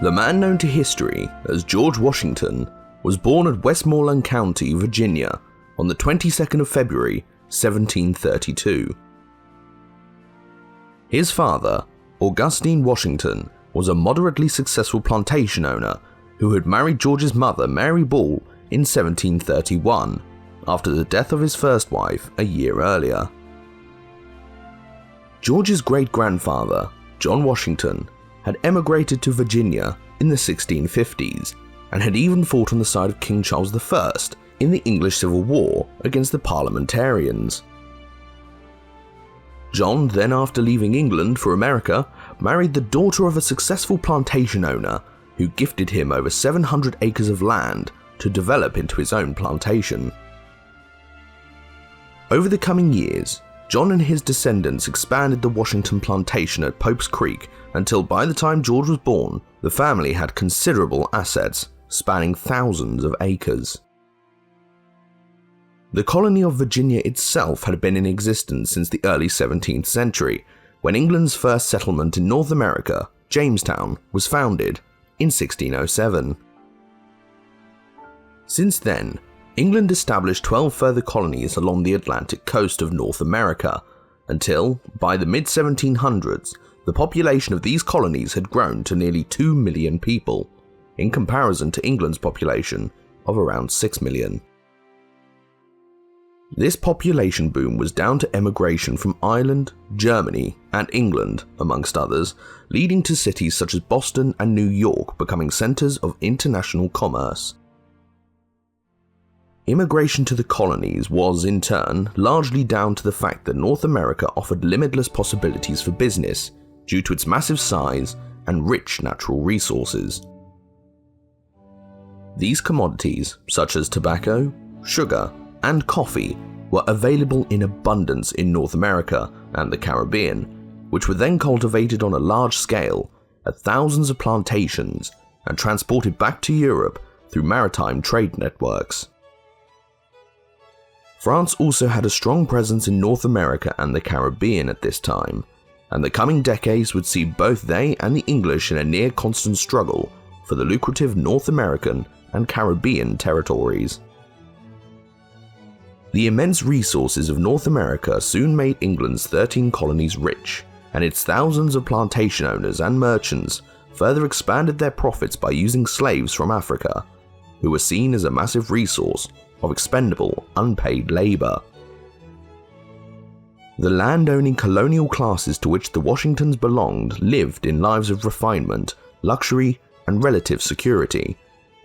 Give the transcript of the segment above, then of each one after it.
The man known to history as George Washington was born at Westmoreland County, Virginia, on the 22nd of February, 1732. His father, Augustine Washington, was a moderately successful plantation owner who had married George's mother, Mary Ball, in 1731, after the death of his first wife a year earlier. George's great-grandfather, John Washington, had emigrated to Virginia in the 1650s and had even fought on the side of King Charles I in the English Civil War against the Parliamentarians. John then, after leaving England for America, married the daughter of a successful plantation owner who gifted him over 700 acres of land to develop into his own plantation. Over the coming years, John and his descendants expanded the Washington plantation at Pope's Creek until by the time George was born, the family had considerable assets spanning thousands of acres. The colony of Virginia itself had been in existence since the early 17th century, when England's first settlement in North America, Jamestown, was founded in 1607. Since then, England established 12 further colonies along the Atlantic coast of North America, until, by the mid-1700s, the population of these colonies had grown to nearly 2 million people, in comparison to England's population of around 6 million. This population boom was down to emigration from Ireland, Germany, and England, amongst others, leading to cities such as Boston and New York becoming centers of international commerce. Immigration to the colonies was, in turn, largely down to the fact that North America offered limitless possibilities for business due to its massive size and rich natural resources. These commodities, such as tobacco, sugar, and coffee, were available in abundance in North America and the Caribbean, which were then cultivated on a large scale at thousands of plantations and transported back to Europe through maritime trade networks. France also had a strong presence in North America and the Caribbean at this time, and the coming decades would see both they and the English in a near constant struggle for the lucrative North American and Caribbean territories. The immense resources of North America soon made England's 13 colonies rich, and its thousands of plantation owners and merchants further expanded their profits by using slaves from Africa, who were seen as a massive resource of expendable, unpaid labor. The land-owning colonial classes to which the Washingtons belonged lived in lives of refinement, luxury, and relative security,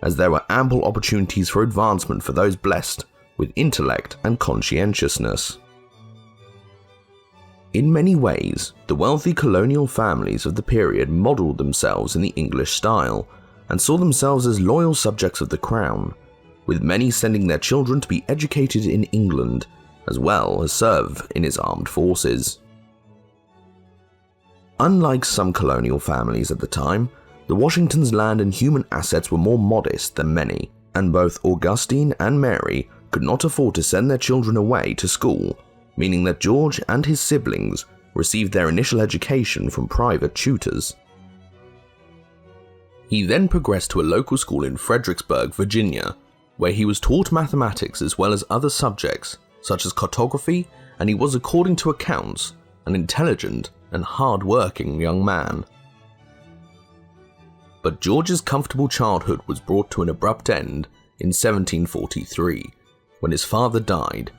as there were ample opportunities for advancement for those blessed with intellect and conscientiousness. In many ways, the wealthy colonial families of the period modeled themselves in the English style, and saw themselves as loyal subjects of the crown, with many sending their children to be educated in England, as well as serve in its armed forces. Unlike some colonial families at the time, the Washingtons' land and human assets were more modest than many, and both Augustine and Mary could not afford to send their children away to school, meaning that George and his siblings received their initial education from private tutors. He then progressed to a local school in Fredericksburg, Virginia, where he was taught mathematics as well as other subjects such as cartography, and he was, according to accounts, an intelligent and hard-working young man. But George's comfortable childhood was brought to an abrupt end in 1743, when his father died,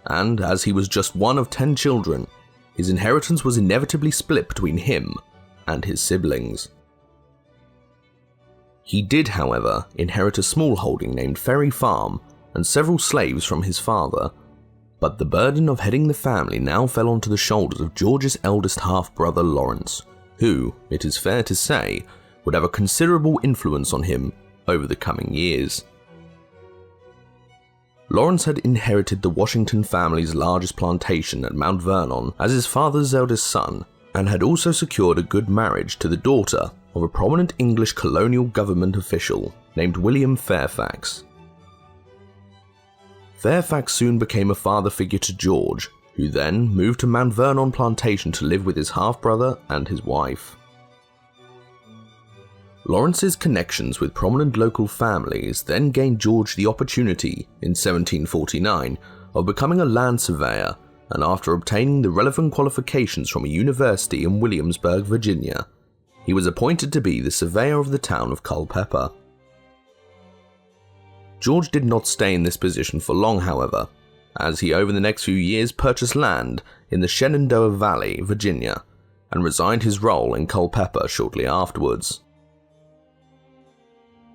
and as he was just one of 10 children, his inheritance was inevitably split between him and his siblings. He did, however, inherit a small holding named Ferry Farm and several slaves from his father, but the burden of heading the family now fell onto the shoulders of George's eldest half-brother Lawrence, who, it is fair to say, would have a considerable influence on him over the coming years. Lawrence had inherited the Washington family's largest plantation at Mount Vernon as his father's eldest son, and had also secured a good marriage to the daughter of a prominent English colonial government official named William Fairfax. Fairfax soon became a father figure to George, who then moved to Mount Vernon plantation to live with his half-brother and his wife. Lawrence's connections with prominent local families then gained George the opportunity, in 1749, of becoming a land surveyor, and after obtaining the relevant qualifications from a university in Williamsburg, Virginia, he was appointed to be the surveyor of the town of Culpeper. George did not stay in this position for long, however, as he over the next few years purchased land in the Shenandoah Valley, Virginia, and resigned his role in Culpeper shortly afterwards.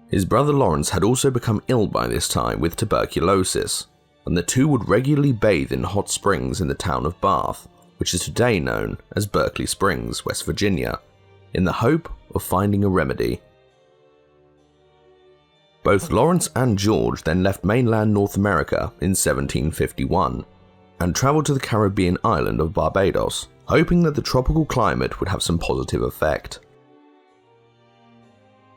His brother Lawrence had also become ill by this time with tuberculosis, and the two would regularly bathe in hot springs in the town of Bath, which is today known as Berkeley Springs, West Virginia, in the hope of finding a remedy. Both Lawrence and George then left mainland North America in 1751 and travelled to the Caribbean island of Barbados, hoping that the tropical climate would have some positive effect.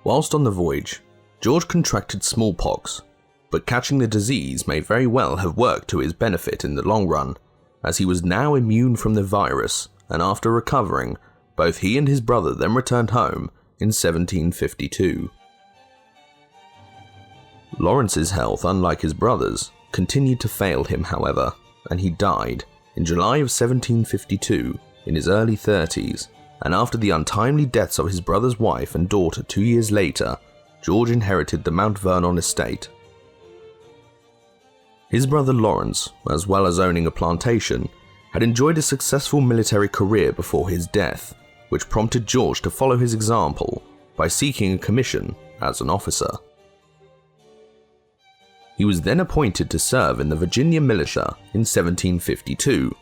Whilst on the voyage, George contracted smallpox, but catching the disease may very well have worked to his benefit in the long run, as he was now immune from the virus, and after recovering, both he and his brother then returned home in 1752. Lawrence's health, unlike his brother's, continued to fail him, however, and he died in July of 1752 in his early 30s, and after the untimely deaths of his brother's wife and daughter 2 years later, George inherited the Mount Vernon estate. His brother Lawrence, as well as owning a plantation, had enjoyed a successful military career before his death, which prompted George to follow his example by seeking a commission as an officer. He was then appointed to serve in the Virginia militia in 1752,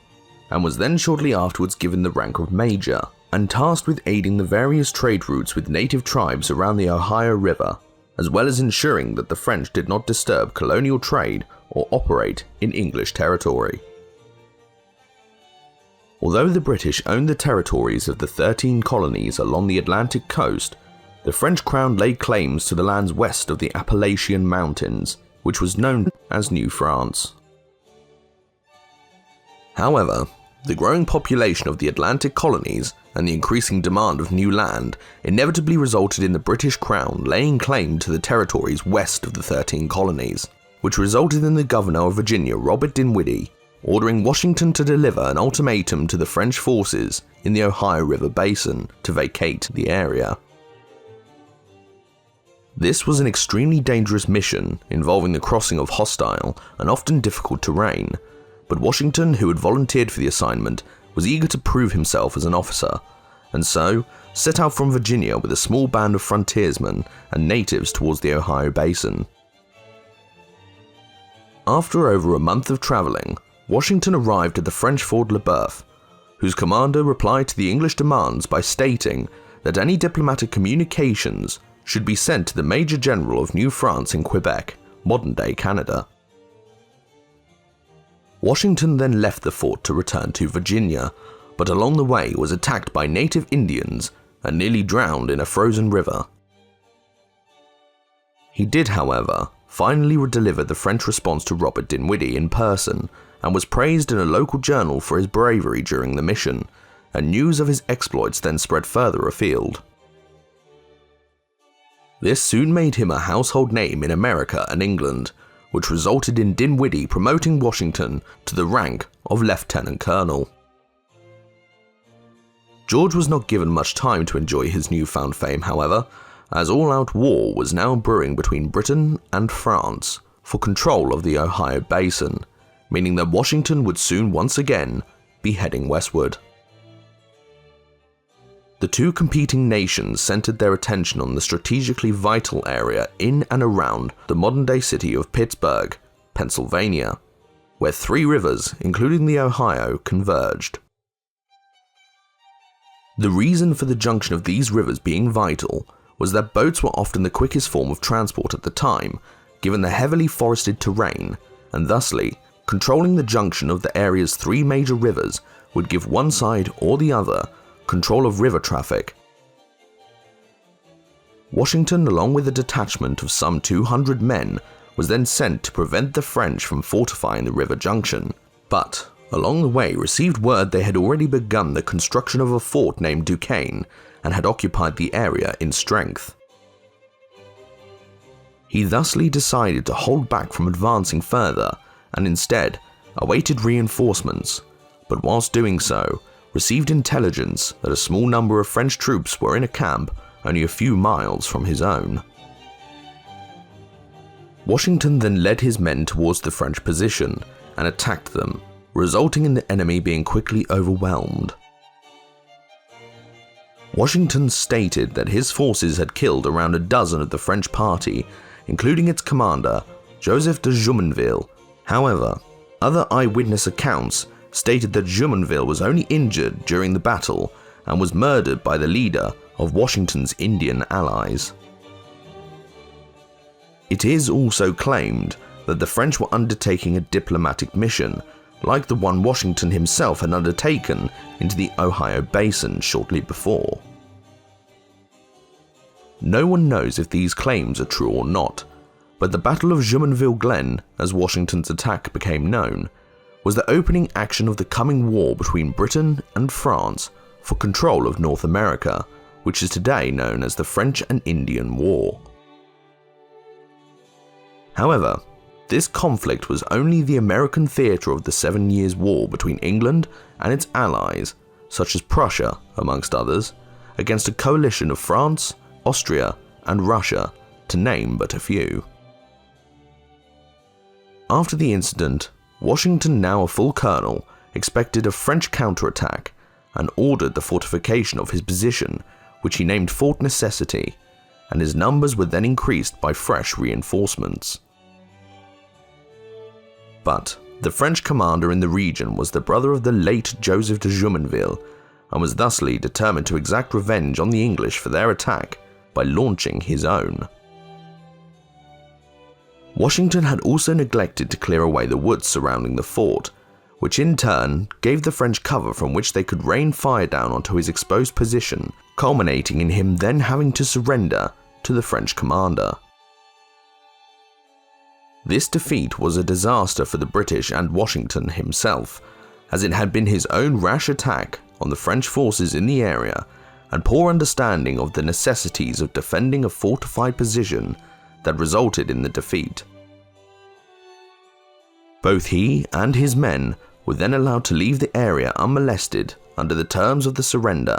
and was then shortly afterwards given the rank of major, and tasked with aiding the various trade routes with native tribes around the Ohio River, as well as ensuring that the French did not disturb colonial trade or operate in English territory. Although the British owned the territories of the 13 colonies along the Atlantic coast, the French crown laid claims to the lands west of the Appalachian Mountains, which was known as New France. However, the growing population of the Atlantic colonies and the increasing demand of new land inevitably resulted in the British Crown laying claim to the territories west of the 13 colonies, which resulted in the governor of Virginia, Robert Dinwiddie, ordering Washington to deliver an ultimatum to the French forces in the Ohio River Basin to vacate the area. This was an extremely dangerous mission involving the crossing of hostile and often difficult terrain, but Washington, who had volunteered for the assignment, was eager to prove himself as an officer, and so set out from Virginia with a small band of frontiersmen and natives towards the Ohio Basin. After over a month of travelling, Washington arrived at the French Fort Le Boeuf, whose commander replied to the English demands by stating that any diplomatic communications should be sent to the Major General of New France in Quebec, modern-day Canada. Washington then left the fort to return to Virginia, but along the way was attacked by native Indians and nearly drowned in a frozen river. He did, however, finally deliver the French response to Robert Dinwiddie in person, and was praised in a local journal for his bravery during the mission, and news of his exploits then spread further afield. This soon made him a household name in America and England, which resulted in Dinwiddie promoting Washington to the rank of lieutenant colonel. George was not given much time to enjoy his newfound fame, however, as all-out war was now brewing between Britain and France for control of the Ohio Basin, meaning that Washington would soon once again be heading westward. The two competing nations centered their attention on the strategically vital area in and around the modern-day city of Pittsburgh, Pennsylvania, where three rivers, including the Ohio, converged. The reason for the junction of these rivers being vital was that boats were often the quickest form of transport at the time, given the heavily forested terrain, and thusly, controlling the junction of the area's three major rivers would give one side or the other control of river traffic. Washington, along with a detachment of some 200 men, was then sent to prevent the French from fortifying the river junction, but along the way received word they had already begun the construction of a fort named Duquesne and had occupied the area in strength. He thusly decided to hold back from advancing further and instead awaited reinforcements, but whilst doing so, received intelligence that a small number of French troops were in a camp only a few miles from his own. Washington then led his men towards the French position and attacked them, resulting in the enemy being quickly overwhelmed. Washington stated that his forces had killed around a dozen of the French party, including its commander, Joseph de Jumonville. However, other eyewitness accounts stated that Jumonville was only injured during the battle and was murdered by the leader of Washington's Indian allies. It is also claimed that the French were undertaking a diplomatic mission, like the one Washington himself had undertaken into the Ohio Basin shortly before. No one knows if these claims are true or not, but the Battle of Jumonville Glen, as Washington's attack became known, was the opening action of the coming war between Britain and France for control of North America, which is today known as the French and Indian War. However, this conflict was only the American theatre of the 7 Years' War between England and its allies, such as Prussia, amongst others, against a coalition of France, Austria, and Russia, to name but a few. After the incident, Washington, now a full colonel, expected a French counterattack and ordered the fortification of his position, which he named Fort Necessity, and his numbers were then increased by fresh reinforcements. But the French commander in the region was the brother of the late Joseph de Jumonville, and was thusly determined to exact revenge on the English for their attack by launching his own. Washington had also neglected to clear away the woods surrounding the fort, which in turn gave the French cover from which they could rain fire down onto his exposed position, culminating in him then having to surrender to the French commander. This defeat was a disaster for the British and Washington himself, as it had been his own rash attack on the French forces in the area and poor understanding of the necessities of defending a fortified position that resulted in the defeat. Both he and his men were then allowed to leave the area unmolested under the terms of the surrender,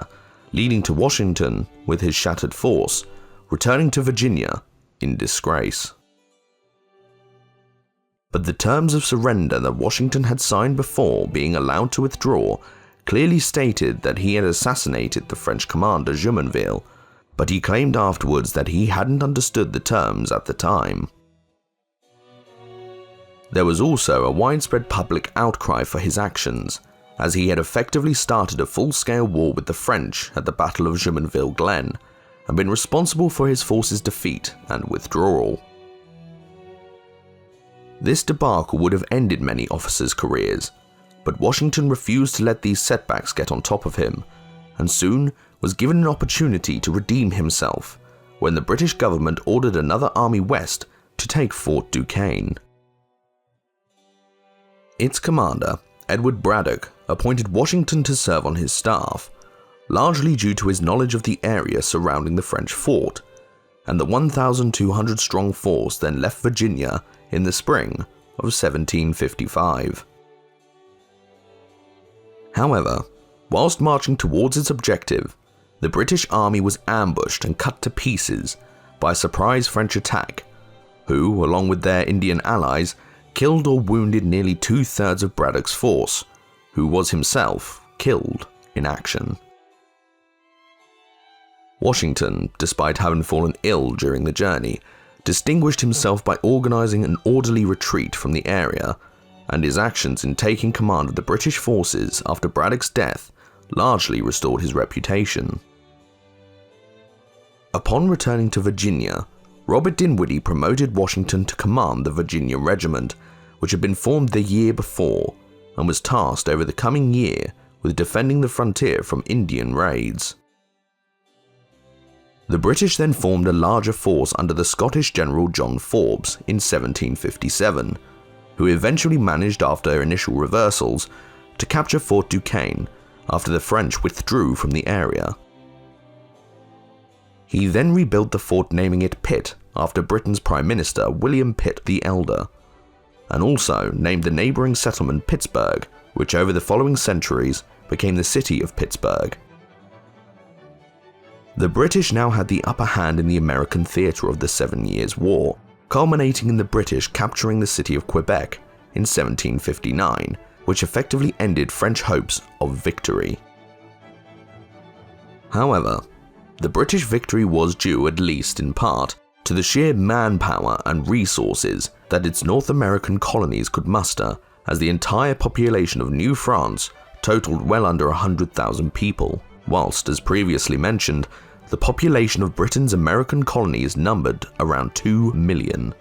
leading to Washington, with his shattered force, returning to Virginia in disgrace. But the terms of surrender that Washington had signed before being allowed to withdraw clearly stated that he had assassinated the French commander Jumonville, but he claimed afterwards that he hadn't understood the terms at the time. There was also a widespread public outcry for his actions, as he had effectively started a full-scale war with the French at the Battle of Jumonville Glen, and been responsible for his forces' defeat and withdrawal. This debacle would have ended many officers' careers, but Washington refused to let these setbacks get on top of him, and soon was given an opportunity to redeem himself when the British government ordered another army west to take Fort Duquesne. Its commander, Edward Braddock, appointed Washington to serve on his staff, largely due to his knowledge of the area surrounding the French fort, and the 1,200-strong force then left Virginia in the spring of 1755. However, whilst marching towards its objective, the British army was ambushed and cut to pieces by a surprise French attack, who, along with their Indian allies, killed or wounded nearly 2/3 of Braddock's force, who was himself killed in action. Washington, despite having fallen ill during the journey, distinguished himself by organising an orderly retreat from the area, and his actions in taking command of the British forces after Braddock's death largely restored his reputation. Upon returning to Virginia, Robert Dinwiddie promoted Washington to command the Virginia Regiment, which had been formed the year before, and was tasked over the coming year with defending the frontier from Indian raids. The British then formed a larger force under the Scottish General John Forbes in 1757, who eventually managed, after initial reversals, to capture Fort Duquesne after the French withdrew from the area. He then rebuilt the fort, naming it Pitt after Britain's Prime Minister William Pitt the Elder, and also named the neighbouring settlement Pittsburgh, which over the following centuries became the city of Pittsburgh. The British now had the upper hand in the American theatre of the 7 Years' War, culminating in the British capturing the city of Quebec in 1759, which effectively ended French hopes of victory. However, the British victory was due, at least in part, to the sheer manpower and resources that its North American colonies could muster, as the entire population of New France totaled well under 100,000 people, whilst, as previously mentioned, the population of Britain's American colonies numbered around 2 million.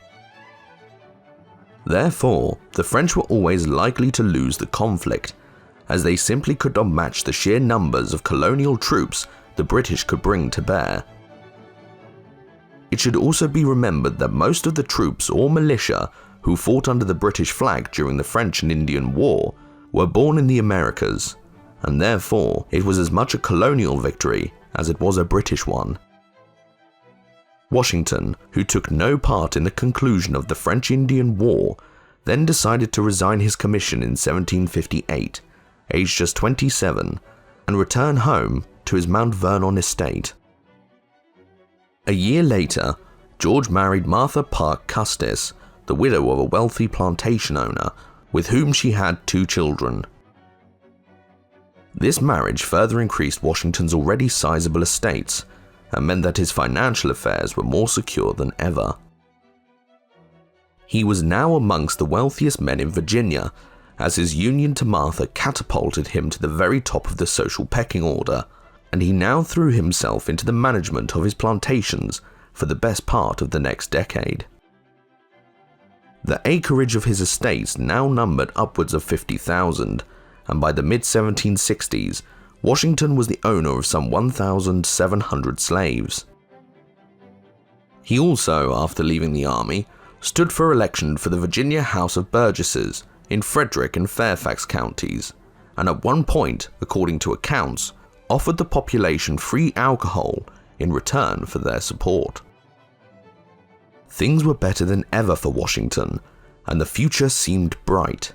Therefore, the French were always likely to lose the conflict, as they simply could not match the sheer numbers of colonial troops the British could bring to bear. It should also be remembered that most of the troops or militia who fought under the British flag during the French and Indian War were born in the Americas, and therefore it was as much a colonial victory as it was a British one. Washington, who took no part in the conclusion of the French-Indian War, then decided to resign his commission in 1758, aged just 27, and return home to his Mount Vernon estate. A year later, George married Martha Parke Custis, the widow of a wealthy plantation owner, with whom she had 2 children. This marriage further increased Washington's already sizable estates, and meant that his financial affairs were more secure than ever. He was now amongst the wealthiest men in Virginia, as his union to Martha catapulted him to the very top of the social pecking order, and he now threw himself into the management of his plantations for the best part of the next decade. The acreage of his estates now numbered upwards of 50,000, and by the mid-1760s, Washington was the owner of some 1,700 slaves. He also, after leaving the army, stood for election for the Virginia House of Burgesses in Frederick and Fairfax counties, and at one point, according to accounts, offered the population free alcohol in return for their support. Things were better than ever for Washington, and the future seemed bright.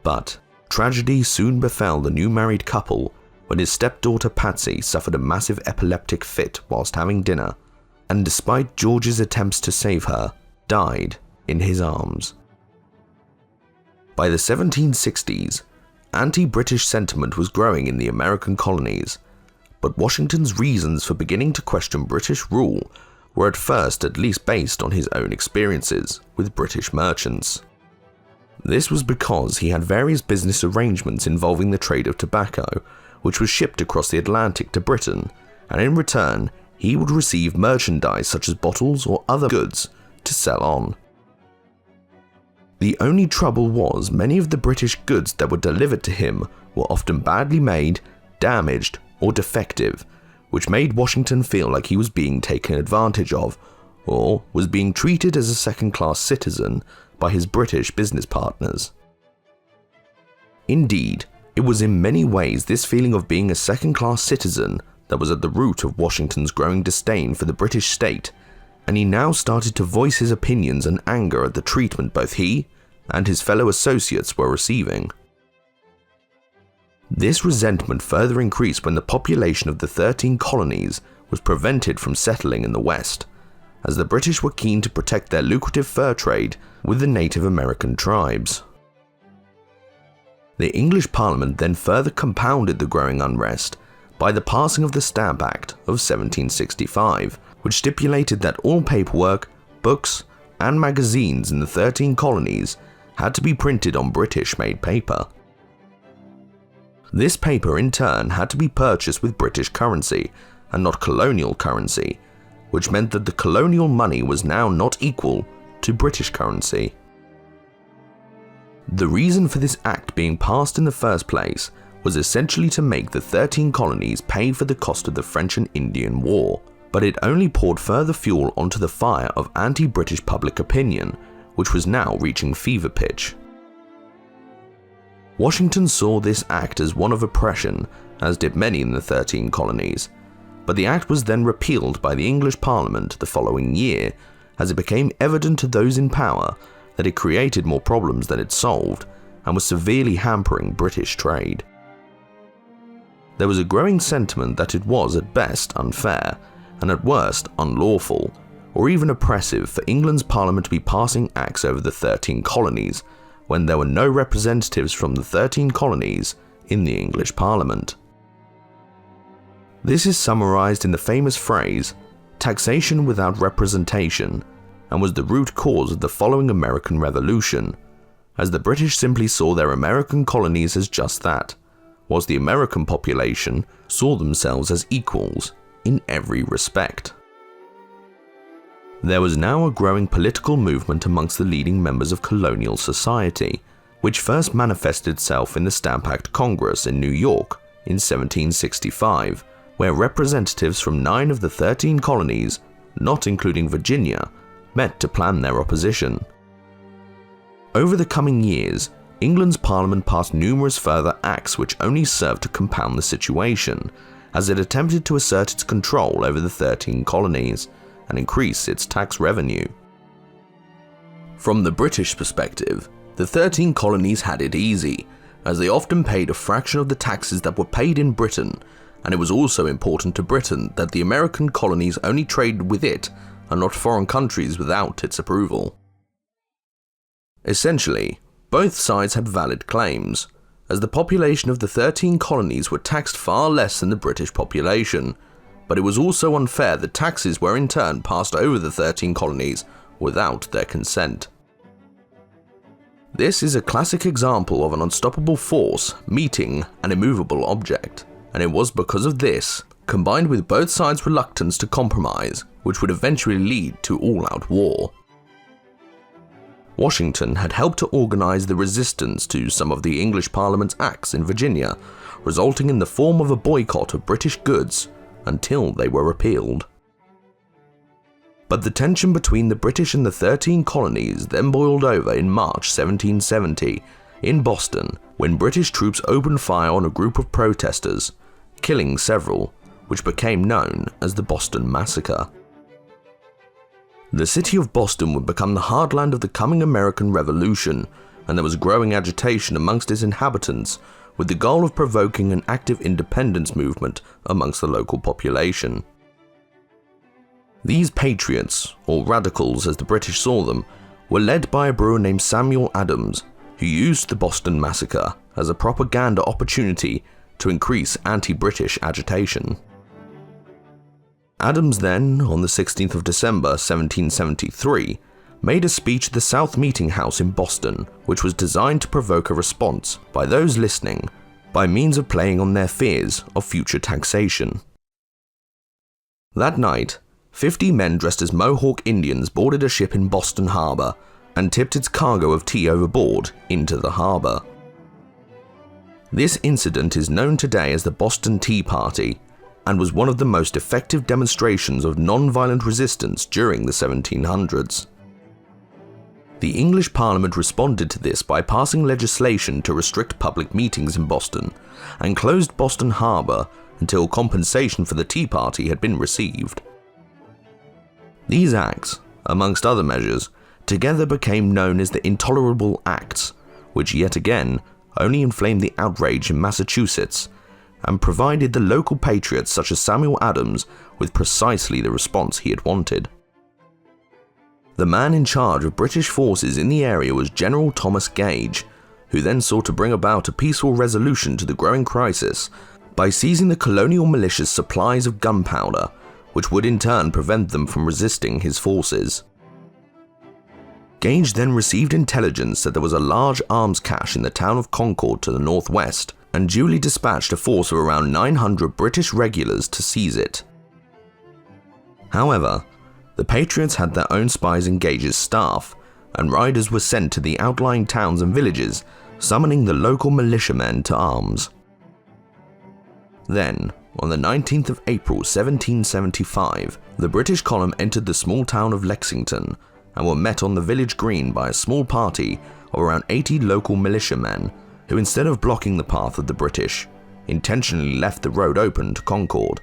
But tragedy soon befell the new married couple when his stepdaughter Patsy suffered a massive epileptic fit whilst having dinner, and despite George's attempts to save her, died in his arms. By the 1760s, anti-British sentiment was growing in the American colonies, but Washington's reasons for beginning to question British rule were at first at least based on his own experiences with British merchants. This was because he had various business arrangements involving the trade of tobacco, which was shipped across the Atlantic to Britain, and in return he would receive merchandise such as bottles or other goods to sell on. The only trouble was many of the British goods that were delivered to him were often badly made, damaged, or defective, which made Washington feel like he was being taken advantage of, or was being treated as a second-class citizen by his British business partners. Indeed, it was in many ways this feeling of being a second-class citizen that was at the root of Washington's growing disdain for the British state, and he now started to voice his opinions and anger at the treatment both he and his fellow associates were receiving. This resentment further increased when the population of the 13 colonies was prevented from settling in the West, as the British were keen to protect their lucrative fur trade with the Native American tribes. The English Parliament then further compounded the growing unrest by the passing of the Stamp Act of 1765, which stipulated that all paperwork, books, and magazines in the 13 colonies had to be printed on British-made paper. This paper in turn had to be purchased with British currency and not colonial currency, which meant that the colonial money was now not equal to British currency. The reason for this act being passed in the first place was essentially to make the 13 colonies pay for the cost of the French and Indian War, but it only poured further fuel onto the fire of anti-British public opinion, which was now reaching fever pitch. Washington saw this act as one of oppression, as did many in the 13 colonies, but the act was then repealed by the English Parliament the following year, as it became evident to those in power that it created more problems than it solved and was severely hampering British trade. There was a growing sentiment that it was at best unfair and at worst unlawful, or even oppressive for England's Parliament to be passing acts over the 13 colonies when there were no representatives from the 13 colonies in the English Parliament. This is summarised in the famous phrase, "taxation without representation," and was the root cause of the following American Revolution, as the British simply saw their American colonies as just that, whilst the American population saw themselves as equals in every respect. There was now a growing political movement amongst the leading members of colonial society, which first manifested itself in the Stamp Act Congress in New York in 1765, where representatives from 9 of the 13 colonies, not including Virginia, met to plan their opposition. Over the coming years, England's Parliament passed numerous further acts which only served to compound the situation, as it attempted to assert its control over the 13 colonies and increase its tax revenue. From the British perspective, the 13 colonies had it easy, as they often paid a fraction of the taxes that were paid in Britain, and it was also important to Britain that the American colonies only traded with it and not foreign countries without its approval. Essentially, both sides had valid claims, as the population of the 13 colonies were taxed far less than the British population, but it was also unfair that taxes were in turn passed over the 13 colonies without their consent. This is a classic example of an unstoppable force meeting an immovable object, and it was because of this, combined with both sides' reluctance to compromise, which would eventually lead to all-out war. Washington had helped to organize the resistance to some of the English Parliament's acts in Virginia, resulting in the form of a boycott of British goods until they were repealed. But the tension between the British and the 13 colonies then boiled over in March 1770 in Boston, when British troops opened fire on a group of protesters, killing several, which became known as the Boston Massacre. The city of Boston would become the heartland of the coming American Revolution, and there was growing agitation amongst its inhabitants with the goal of provoking an active independence movement amongst the local population. These patriots, or radicals as the British saw them, were led by a brewer named Samuel Adams, who used the Boston Massacre as a propaganda opportunity to increase anti-British agitation. Adams then, on the 16th of December 1773, made a speech at the South Meeting House in Boston, which was designed to provoke a response by those listening by means of playing on their fears of future taxation. That night, 50 men dressed as Mohawk Indians boarded a ship in Boston Harbor and tipped its cargo of tea overboard into the harbor. This incident is known today as the Boston Tea Party, and was one of the most effective demonstrations of non-violent resistance during the 1700s. The English Parliament responded to this by passing legislation to restrict public meetings in Boston, and closed Boston Harbor until compensation for the Tea Party had been received. These acts, amongst other measures, together became known as the Intolerable Acts, which yet again only inflamed the outrage in Massachusetts, and provided the local patriots such as Samuel Adams with precisely the response he had wanted. The man in charge of British forces in the area was General Thomas Gage, who then sought to bring about a peaceful resolution to the growing crisis by seizing the colonial militia's supplies of gunpowder, which would in turn prevent them from resisting his forces. Gage then received intelligence that there was a large arms cache in the town of Concord to the northwest, and duly dispatched a force of around 900 British regulars to seize it. However, the Patriots had their own spies in Gage's staff, and riders were sent to the outlying towns and villages, summoning the local militiamen to arms. Then, on the 19th of April 1775, the British column entered the small town of Lexington, and were met on the village green by a small party of around 80 local militiamen, who instead of blocking the path of the British, intentionally left the road open to Concord.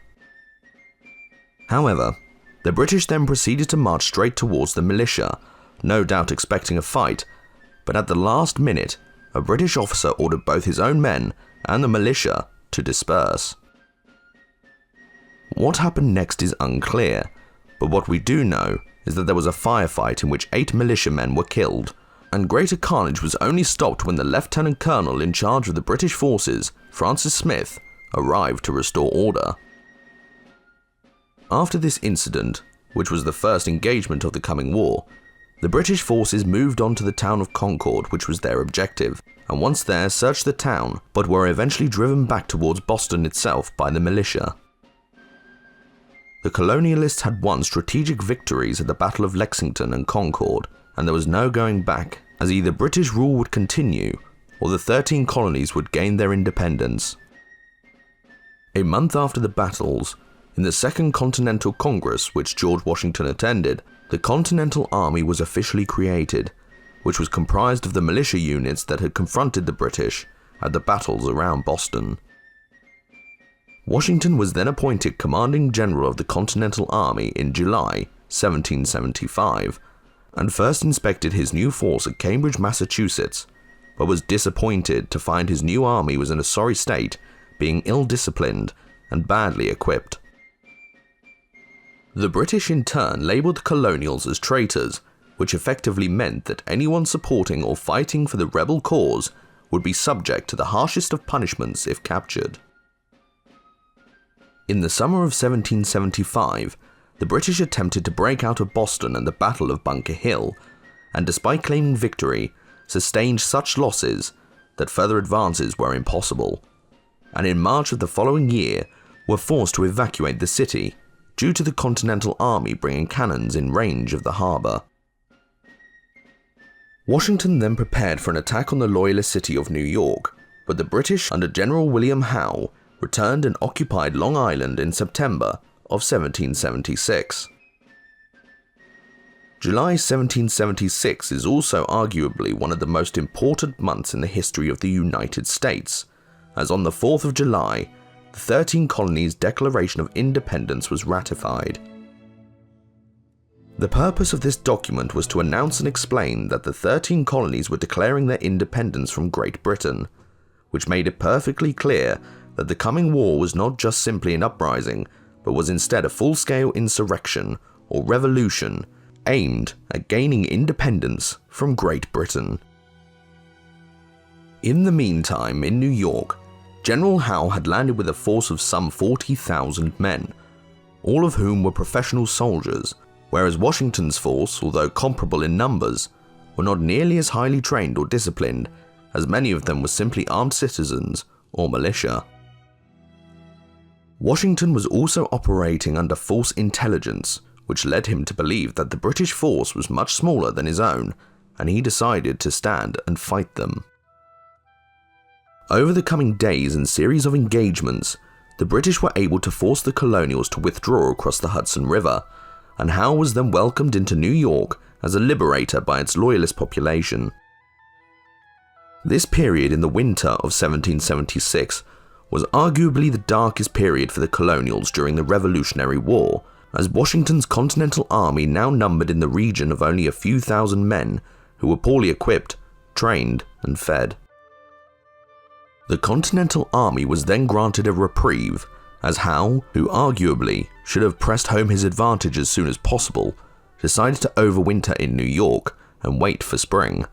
However, The British then proceeded to march straight towards the militia, no doubt expecting a fight, but at the last minute, a British officer ordered both his own men and the militia to disperse. What happened next is unclear, but what we do know is that there was a firefight in which 8 militiamen were killed, and greater carnage was only stopped when the lieutenant colonel in charge of the British forces, Francis Smith, arrived to restore order. After this incident, which was the first engagement of the coming war, the British forces moved on to the town of Concord, which was their objective, and once there searched the town, but were eventually driven back towards Boston itself by the militia. The colonialists had won strategic victories at the Battle of Lexington and Concord, and there was no going back, as either British rule would continue, or the 13 colonies would gain their independence. A month after the battles, in the Second Continental Congress which George Washington attended, the Continental Army was officially created, which was comprised of the militia units that had confronted the British at the battles around Boston. Washington was then appointed Commanding General of the Continental Army in July 1775, and first inspected his new force at Cambridge, Massachusetts, but was disappointed to find his new army was in a sorry state, being ill-disciplined and badly equipped. The British in turn labelled the colonials as traitors, which effectively meant that anyone supporting or fighting for the rebel cause would be subject to the harshest of punishments if captured. In the summer of 1775, the British attempted to break out of Boston and the Battle of Bunker Hill, and despite claiming victory, sustained such losses that further advances were impossible, and in March of the following year were forced to evacuate the city due to the Continental Army bringing cannons in range of the harbour. Washington then prepared for an attack on the Loyalist city of New York, but the British under General William Howe returned and occupied Long Island in September of 1776. July 1776 is also arguably one of the most important months in the history of the United States, as on the 4th of July, the 13 colonies' Declaration of Independence was ratified. The purpose of this document was to announce and explain that the 13 colonies were declaring their independence from Great Britain, which made it perfectly clear that the coming war was not just simply an uprising, but was instead a full-scale insurrection or revolution aimed at gaining independence from Great Britain. In the meantime, in New York, General Howe had landed with a force of some 40,000 men, all of whom were professional soldiers, whereas Washington's force, although comparable in numbers, were not nearly as highly trained or disciplined, as many of them were simply armed citizens or militia. Washington was also operating under false intelligence, which led him to believe that the British force was much smaller than his own, and he decided to stand and fight them. Over the coming days and series of engagements, the British were able to force the colonials to withdraw across the Hudson River, and Howe was then welcomed into New York as a liberator by its loyalist population. This period in the winter of 1776 was arguably the darkest period for the colonials during the Revolutionary War, as Washington's Continental Army now numbered in the region of only a few thousand men who were poorly equipped, trained, and fed. The Continental Army was then granted a reprieve, as Howe, who arguably should have pressed home his advantage as soon as possible, decided to overwinter in New York and wait for spring.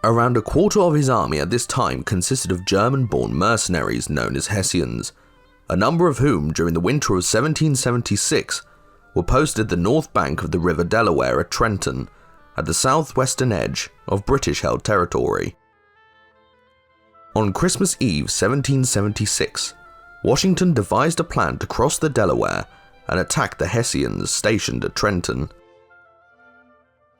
Around a quarter of his army at this time consisted of German-born mercenaries known as Hessians, a number of whom during the winter of 1776 were posted the north bank of the River Delaware at Trenton, at the southwestern edge of British-held territory. On Christmas Eve 1776, Washington devised a plan to cross the Delaware and attack the Hessians stationed at Trenton.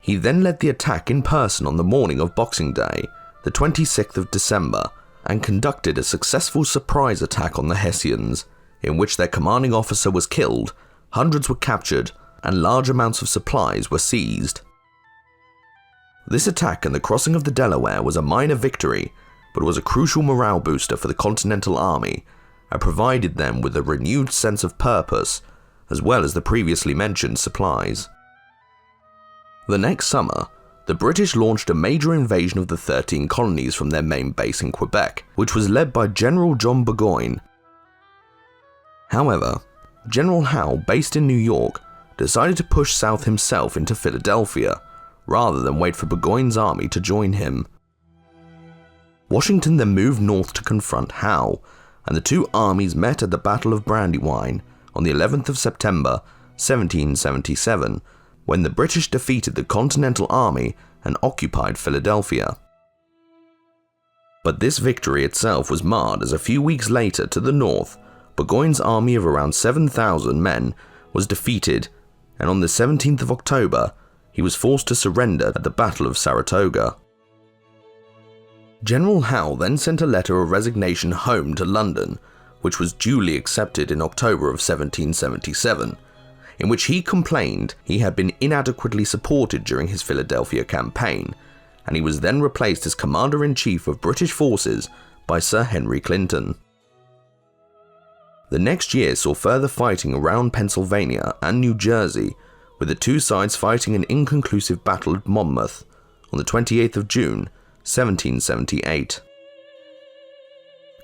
He then led the attack in person on the morning of Boxing Day, the 26th of December, and conducted a successful surprise attack on the Hessians, in which their commanding officer was killed, hundreds were captured, and large amounts of supplies were seized. This attack and the crossing of the Delaware was a minor victory, but was a crucial morale booster for the Continental Army and provided them with a renewed sense of purpose as well as the previously mentioned supplies. The next summer, the British launched a major invasion of the 13 colonies from their main base in Quebec, which was led by General John Burgoyne. However, General Howe, based in New York, decided to push south himself into Philadelphia, rather than wait for Burgoyne's army to join him. Washington then moved north to confront Howe, and the two armies met at the Battle of Brandywine on the 11th of September, 1777, when the British defeated the Continental Army and occupied Philadelphia. But this victory itself was marred as a few weeks later to the north, Burgoyne's army of around 7,000 men was defeated, and on the 17th of October, he was forced to surrender at the Battle of Saratoga. General Howe then sent a letter of resignation home to London, which was duly accepted in October of 1777, in which he complained he had been inadequately supported during his Philadelphia campaign, and he was then replaced as Commander-in-Chief of British forces by Sir Henry Clinton. The next year saw further fighting around Pennsylvania and New Jersey, with the two sides fighting an inconclusive battle at Monmouth on the 28th of June, 1778.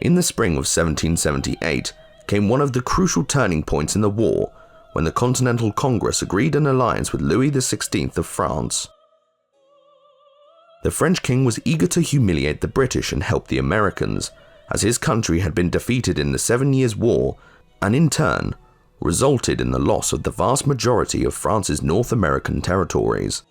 In the spring of 1778 came one of the crucial turning points in the war, when the Continental Congress agreed an alliance with Louis XVI of France. The French king was eager to humiliate the British and help the Americans, as his country had been defeated in the 7 Years' War, and in turn resulted in the loss of the vast majority of France's North American territories.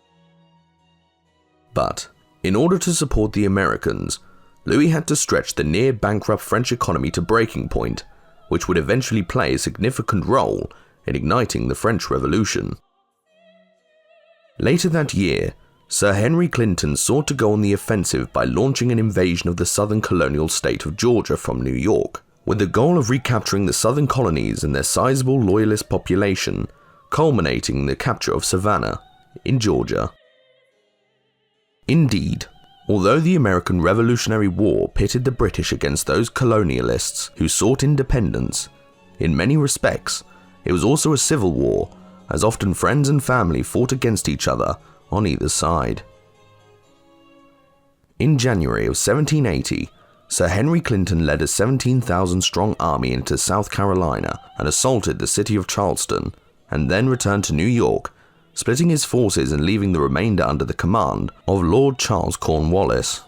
But, in order to support the Americans, Louis had to stretch the near-bankrupt French economy to breaking point, which would eventually play a significant role in igniting the French Revolution. Later that year, Sir Henry Clinton sought to go on the offensive by launching an invasion of the southern colonial state of Georgia from New York, with the goal of recapturing the southern colonies and their sizable loyalist population, culminating in the capture of Savannah, in Georgia. Indeed, although the American Revolutionary War pitted the British against those colonialists who sought independence, in many respects, it was also a civil war, as often friends and family fought against each other on either side. In January of 1780, Sir Henry Clinton led a 17,000-strong army into South Carolina and assaulted the city of Charleston, and then returned to New York, splitting his forces and leaving the remainder under the command of Lord Charles Cornwallis.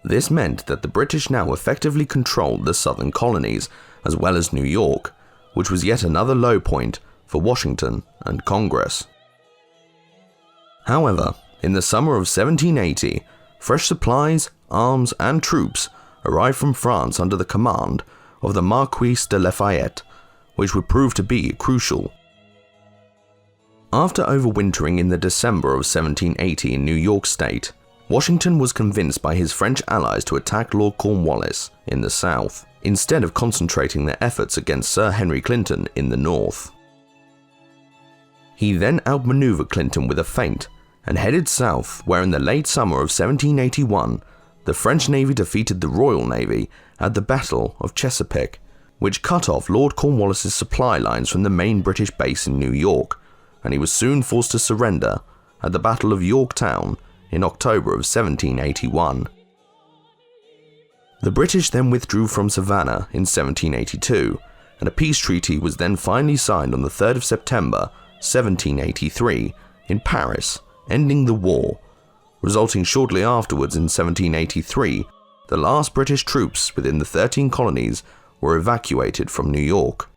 This meant that the British now effectively controlled the southern colonies, as well as New York, which was yet another low point for Washington and Congress. However, in the summer of 1780, fresh supplies, arms, and troops arrived from France under the command of the Marquis de Lafayette, which would prove to be crucial. After overwintering in the December of 1780 in New York State, Washington was convinced by his French allies to attack Lord Cornwallis in the south, instead of concentrating their efforts against Sir Henry Clinton in the north. He then outmaneuvered Clinton with a feint and headed south, where in the late summer of 1781, the French Navy defeated the Royal Navy at the Battle of Chesapeake, which cut off Lord Cornwallis's supply lines from the main British base in New York, and he was soon forced to surrender at the Battle of Yorktown in October of 1781. The British then withdrew from Savannah in 1782, and a peace treaty was then finally signed on the 3rd of September 1783 in Paris, ending the war, resulting shortly afterwards in 1783, the last British troops within the 13 colonies were evacuated from New York.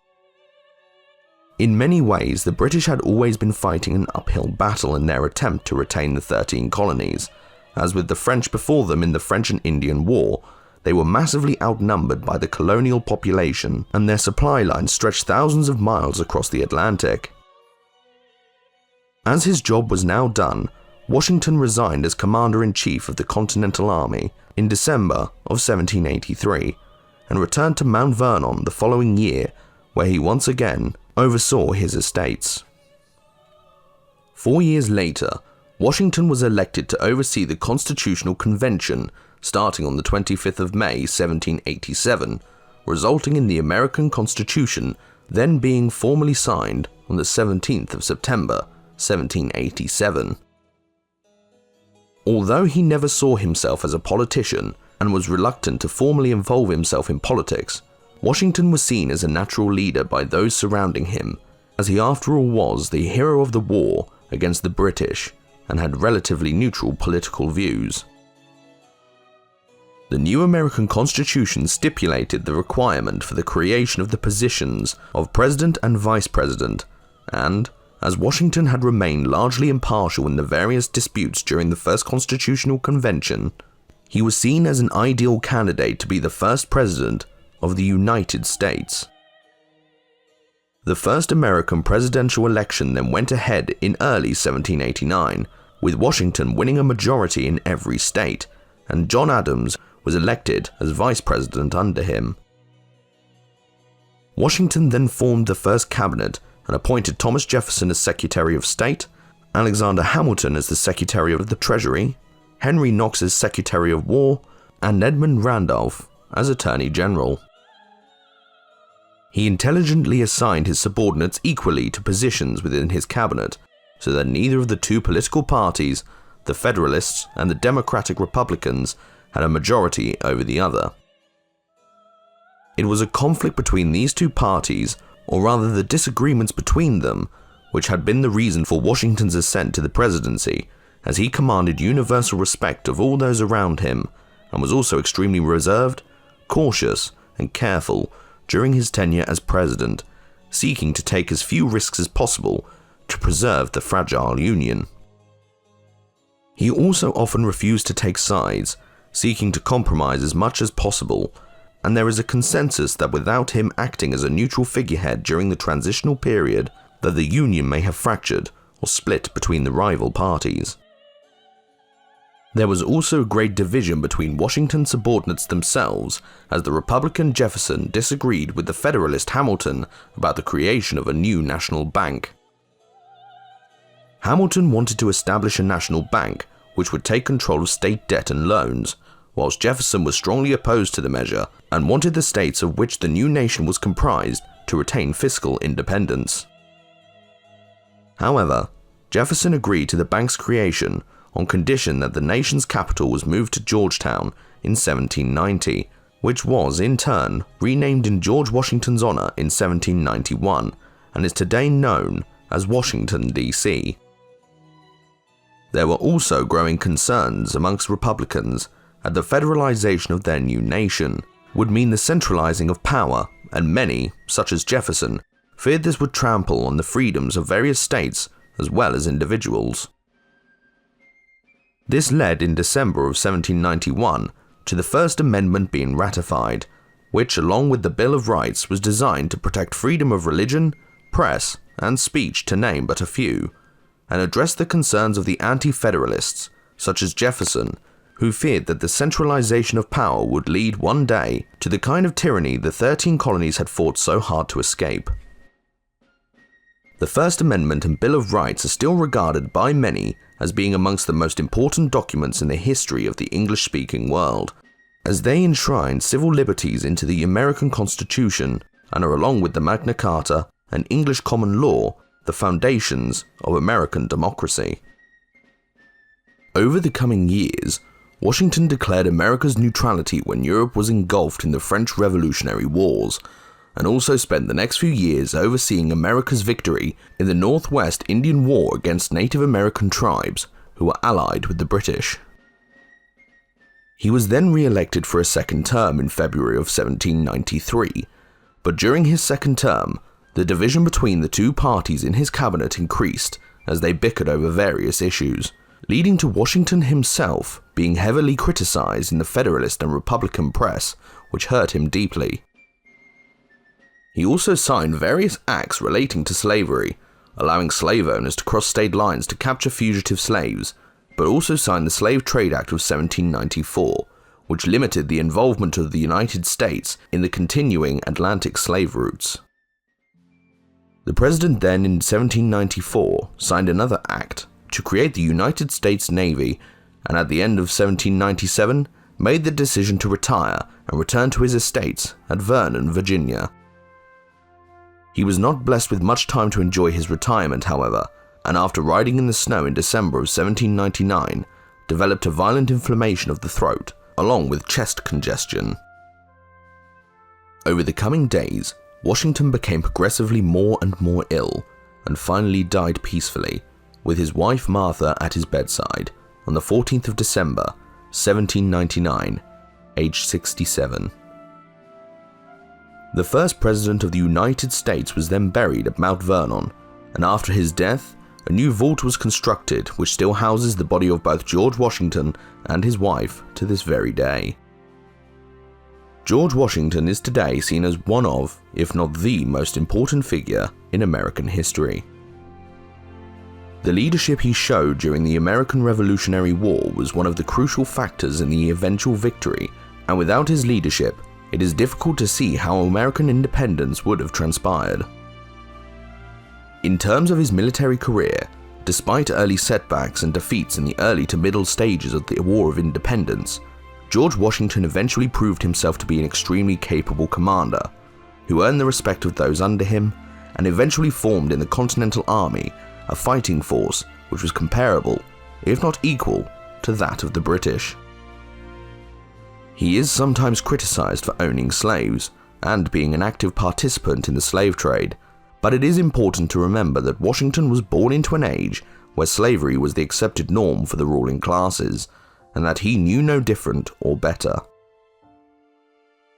In many ways, the British had always been fighting an uphill battle in their attempt to retain the 13 colonies. As with the French before them in the French and Indian War, they were massively outnumbered by the colonial population, and their supply lines stretched thousands of miles across the Atlantic. As his job was now done, Washington resigned as Commander-in-Chief of the Continental Army in December of 1783, and returned to Mount Vernon the following year, where he once again oversaw his estates. 4 years later, Washington was elected to oversee the Constitutional Convention starting on the 25th of May 1787, resulting in the American Constitution then being formally signed on the 17th of September, 1787. Although he never saw himself as a politician and was reluctant to formally involve himself in politics, Washington was seen as a natural leader by those surrounding him, as he after all was the hero of the war against the British and had relatively neutral political views. The new American Constitution stipulated the requirement for the creation of the positions of President and Vice President, and, as Washington had remained largely impartial in the various disputes during the First Constitutional Convention, he was seen as an ideal candidate to be the first President of the United States. The first American presidential election then went ahead in early 1789, with Washington winning a majority in every state, and John Adams was elected as vice president under him. Washington then formed the first cabinet and appointed Thomas Jefferson as Secretary of State, Alexander Hamilton as the Secretary of the Treasury, Henry Knox as Secretary of War, and Edmund Randolph as Attorney General. He intelligently assigned his subordinates equally to positions within his cabinet, so that neither of the two political parties, the Federalists and the Democratic Republicans, had a majority over the other. It was a conflict between these two parties, or rather the disagreements between them, which had been the reason for Washington's ascent to the presidency, as he commanded universal respect of all those around him, and was also extremely reserved, cautious, and careful during his tenure as president, seeking to take as few risks as possible to preserve the fragile Union. He also often refused to take sides, seeking to compromise as much as possible, and there is a consensus that without him acting as a neutral figurehead during the transitional period, that the Union may have fractured or split between the rival parties. There was also great division between Washington's subordinates themselves, as the Republican Jefferson disagreed with the Federalist Hamilton about the creation of a new national bank. Hamilton wanted to establish a national bank which would take control of state debt and loans, whilst Jefferson was strongly opposed to the measure and wanted the states of which the new nation was comprised to retain fiscal independence. However, Jefferson agreed to the bank's creation on condition that the nation's capital was moved to Georgetown in 1790, which was in turn renamed in George Washington's honor in 1791 and is today known as Washington, D.C. There were also growing concerns amongst Republicans that the federalization of their new nation would mean the centralizing of power, and many, such as Jefferson, feared this would trample on the freedoms of various states as well as individuals. This led in December of 1791 to the First Amendment being ratified, which along with the Bill of Rights was designed to protect freedom of religion, press, and speech to name but a few, and address the concerns of the anti-federalists, such as Jefferson, who feared that the centralization of power would lead one day to the kind of tyranny the 13 colonies had fought so hard to escape. The First Amendment and Bill of Rights are still regarded by many as being amongst the most important documents in the history of the English-speaking world, as they enshrine civil liberties into the American Constitution and are, along with the Magna Carta and English common law, the foundations of American democracy. Over the coming years, Washington declared America's neutrality when Europe was engulfed in the French Revolutionary Wars, and also spent the next few years overseeing America's victory in the Northwest Indian War against Native American tribes who were allied with the British. He was then re-elected for a second term in February of 1793, but during his second term, the division between the two parties in his cabinet increased as they bickered over various issues, leading to Washington himself being heavily criticized in the Federalist and Republican press, which hurt him deeply. He also signed various acts relating to slavery, allowing slave owners to cross state lines to capture fugitive slaves, but also signed the Slave Trade Act of 1794, which limited the involvement of the United States in the continuing Atlantic slave routes. The president then in 1794 signed another act to create the United States Navy, and at the end of 1797 made the decision to retire and return to his estates at Vernon, Virginia. He was not blessed with much time to enjoy his retirement, however, and after riding in the snow in December of 1799, developed a violent inflammation of the throat, along with chest congestion. Over the coming days, Washington became progressively more and more ill, and finally died peacefully, with his wife Martha at his bedside, on the 14th of December, 1799, aged 67. The first president of the United States was then buried at Mount Vernon, and after his death, a new vault was constructed which still houses the body of both George Washington and his wife to this very day. George Washington is today seen as one of, if not the most important figure in American history. The leadership he showed during the American Revolutionary War was one of the crucial factors in the eventual victory, and without his leadership, it is difficult to see how American independence would have transpired. In terms of his military career, despite early setbacks and defeats in the early to middle stages of the War of Independence, George Washington eventually proved himself to be an extremely capable commander, who earned the respect of those under him, and eventually formed in the Continental Army a fighting force which was comparable, if not equal, to that of the British. He is sometimes criticized for owning slaves and being an active participant in the slave trade, but it is important to remember that Washington was born into an age where slavery was the accepted norm for the ruling classes, and that he knew no different or better.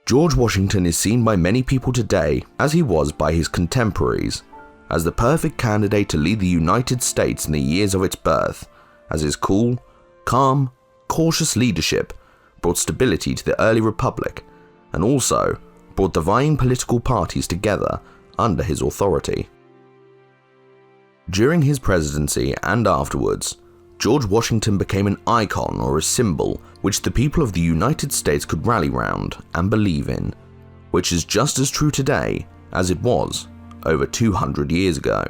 George Washington is seen by many people today, as he was by his contemporaries, as the perfect candidate to lead the United States in the years of its birth, as his cool, calm, cautious leadership brought stability to the early republic, and also brought the vying political parties together under his authority. During his presidency and afterwards, George Washington became an icon or a symbol which the people of the United States could rally round and believe in, which is just as true today as it was over 200 years ago.